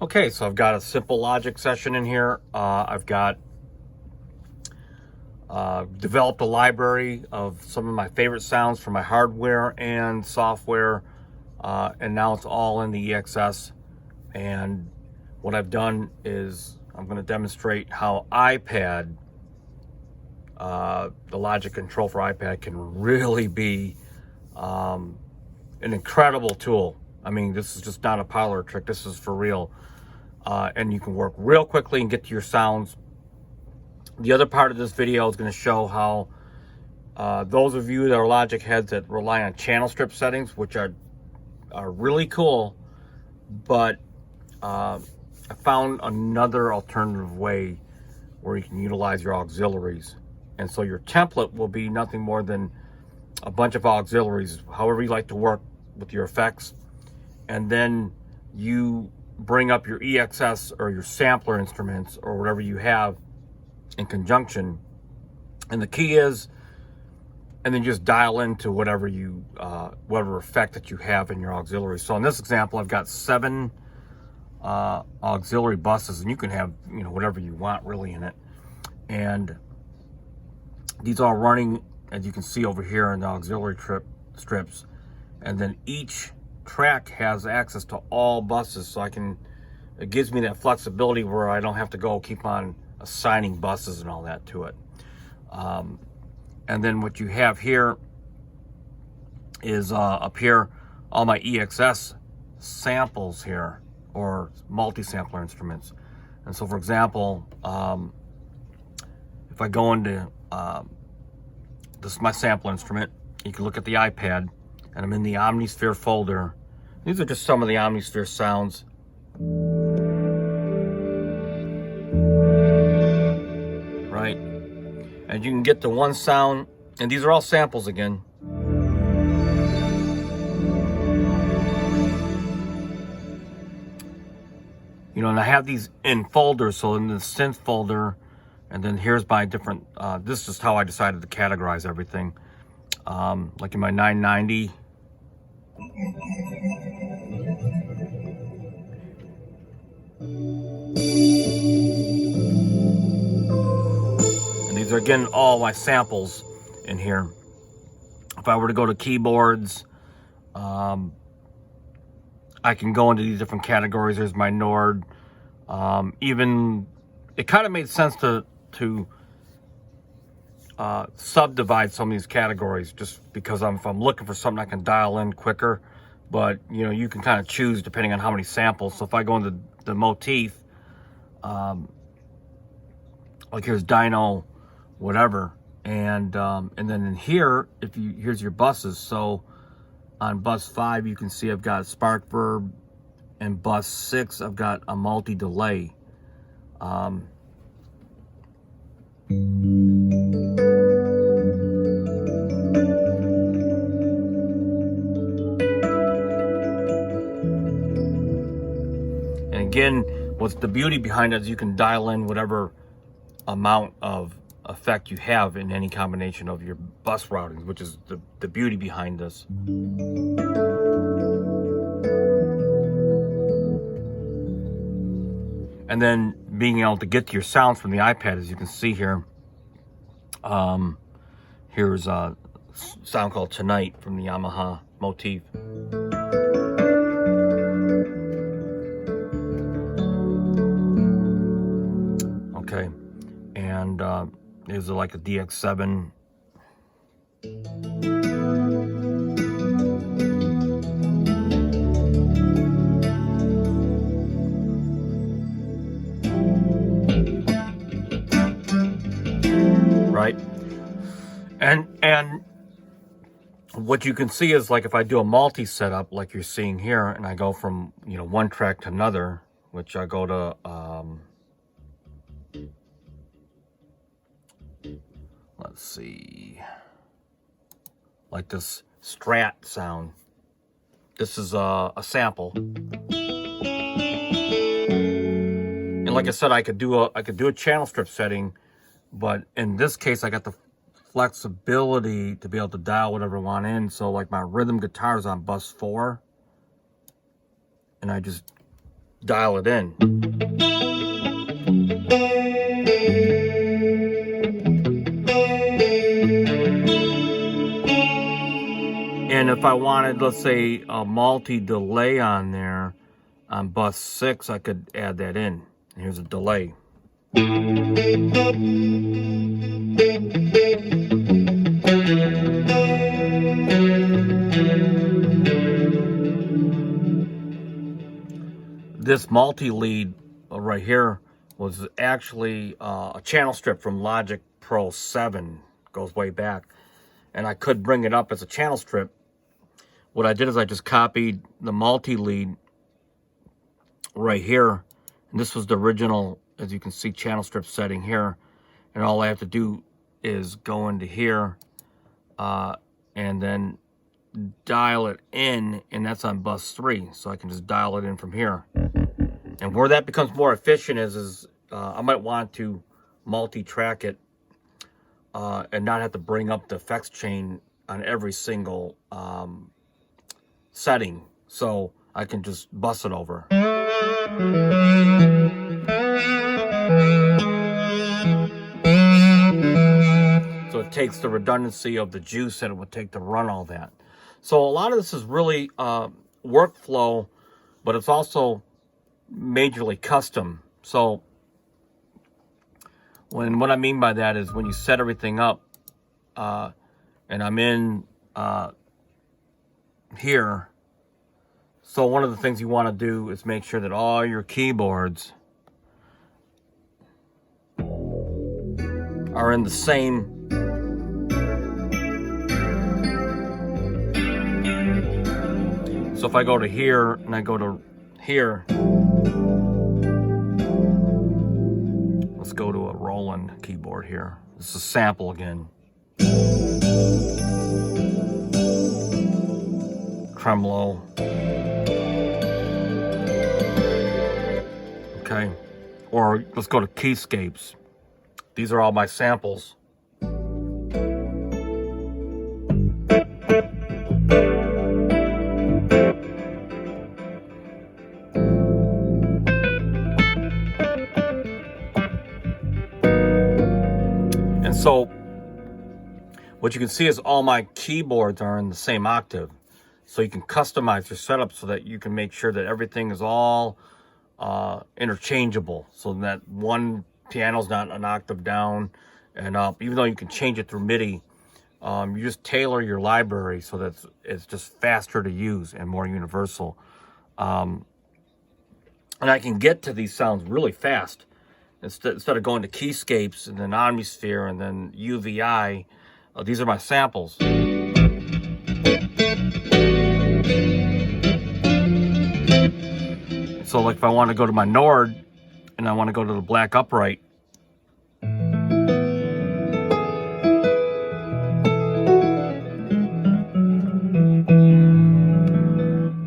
Okay, so I've got a simple Logic session in here. I've got developed a library of some of my favorite sounds for my hardware and software, and now it's all in the EXS. And what I've done is I'm going to demonstrate how iPad, the Logic control for iPad, can really be an incredible tool. I mean, this is just not a parlor trick. This is for real. And you can work real quickly and get to your sounds. The other part of this video is going to show how those of you that are Logic heads that rely on channel strip settings, which are really cool, but I found another alternative way where you can utilize your auxiliaries. And so your template will be nothing more than a bunch of auxiliaries, however you like to work with your effects. And then you bring up your EXS or your sampler instruments or whatever you have in conjunction. And the key is, and then just dial into whatever you, whatever effect that you have in your auxiliary. So in this example, I've got 7 auxiliary buses, and you can have, you know, whatever you want really in it. And these are running, as you can see over here, in the auxiliary strips. And then each track has access to all buses, so it gives me that flexibility where I don't have to keep on assigning buses and all that to it. And then what you have here is up here all my EXS samples here, or multi-sampler instruments. And so, for example, if I go into this is my sample instrument, you can look at the iPad, and I'm in the Omnisphere folder. These are just some of the Omnisphere sounds. Right? And you can get to one sound, and these are all samples again. You know, and I have these in folders, so in the synth folder, and then here's my different, this is just how I decided to categorize everything. Like in my 990, and these are again all my samples in here. If I were to go to keyboards, I can go into these different categories. There's my Nord. Even it kind of made sense to subdivide some of these categories, just because if I'm looking for something I can dial in quicker. But you know, you can kind of choose depending on how many samples. So if I go into the motif, like here's Dino, whatever, and then in here, here's your buses. So on bus 5, you can see I've got spark verb, and bus 6, I've got a multi delay. And again, what's the beauty behind it is you can dial in whatever amount of effect you have in any combination of your bus routings, which is the beauty behind this. And then being able to get to your sounds from the iPad, as you can see here. Here's a sound called Tonight from the Yamaha motif. Okay, and there's like a DX7. Right, and what you can see is, like, if I do a multi setup like you're seeing here, and I go from, you know, one track to another, which I go to let's see, like this Strat sound. This is a sample, and like I said, I could do a channel strip setting, but in this case, I got the flexibility to be able to dial whatever I want in. So like my rhythm guitar is on bus 4, and I just dial it in. And if I wanted, let's say, a multi-delay on there, on bus 6, I could add that in. Here's a delay. This multi-lead right here was actually a channel strip from Logic Pro 7. Goes way back. And I could bring it up as a channel strip. What I did is I just copied the multi-lead right here. And this was the original, as you can see, channel strip setting here. And all I have to do is go into here and then dial it in, and that's on bus 3. So I can just dial it in from here. And where that becomes more efficient is I might want to multi-track it and not have to bring up the effects chain on every single setting. So I can just bus it over. So it takes the redundancy of the juice that it would take to run all that. So a lot of this is really workflow, but it's also majorly custom. So what I mean by that is when you set everything up, and I'm in here. So one of the things you want to do is make sure that all your keyboards are in the same So if I go to here and I go to here, let's go to a Roland keyboard here. This is a sample again. Tremolo. Okay. Or let's go to keyscapes. These are all my samples. And so what you can see is all my keyboards are in the same octave. So you can customize your setup so that you can make sure that everything is all interchangeable. So that one piano's not an octave down and up. Even though you can change it through MIDI, you just tailor your library so that it's just faster to use and more universal. And I can get to these sounds really fast. Instead of going to keyscapes and then Omnisphere and then UVI, these are my samples. So like if I want to go to my Nord and I want to go to the black upright,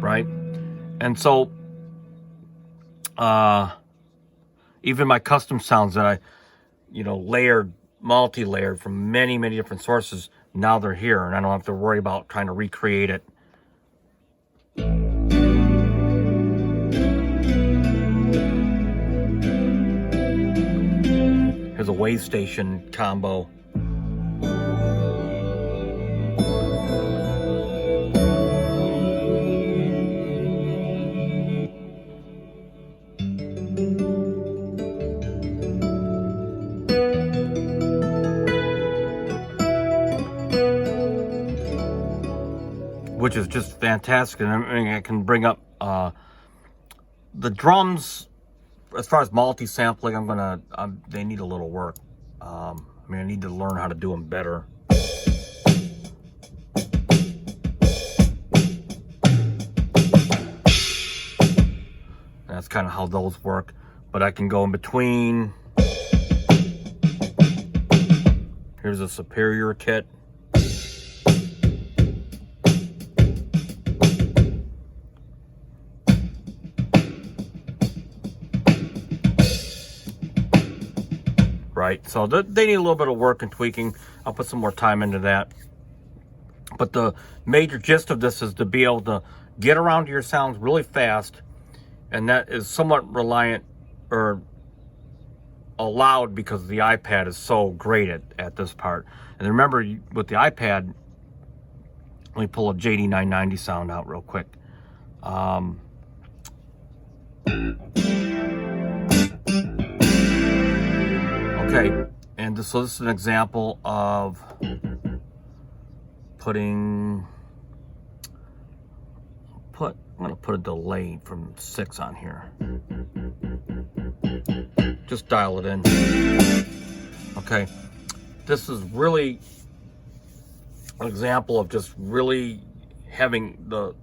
right? And so even my custom sounds that I, layered, multi-layered from many, many different sources, now they're here and I don't have to worry about trying to recreate it. Here's a wave station combo. Which is just fantastic. And I mean, I can bring up the drums. As far as multi-sampling, they need a little work. I need to learn how to do them better. That's kind of how those work. But I can go in between. Here's a Superior kit. Right, so they need a little bit of work and tweaking. I'll put some more time into that. But the major gist of this is to be able to get around to your sounds really fast And that is somewhat reliant or allowed because the iPad is so great at this part. And remember, with the iPad, let me pull a JD990 sound out real quick. Okay, and so this is an example of I'm gonna put a delay from 6 on here. Just dial it in. Okay, this is really an example of just really having the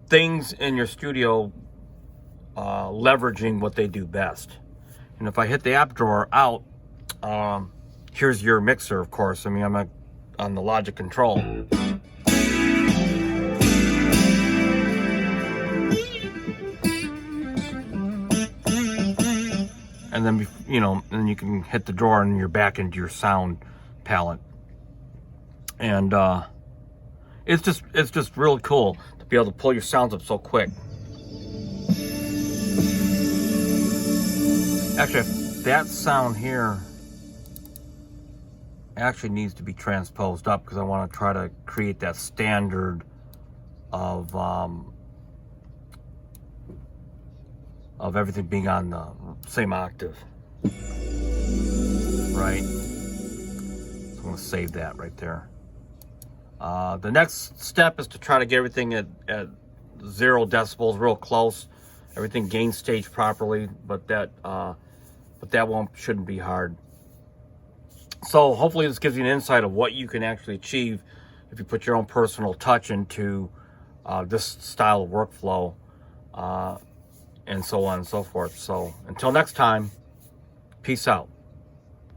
things in your studio leveraging what they do best. And if I hit the app drawer out, here's your mixer, of course. I mean, I'm on the Logic Control. And then, then you can hit the drawer and you're back into your sound palette. And it's just really cool to be able to pull your sounds up so quick. Actually, that sound here actually needs to be transposed up because I want to try to create that standard of everything being on the same octave, right? So I'm going to save that right there. The next step is to try to get everything at 0 decibels, real close. Everything gain stage properly, but that shouldn't be hard. So hopefully this gives you an insight of what you can actually achieve if you put your own personal touch into this style of workflow, and so on and so forth. So until next time, peace out.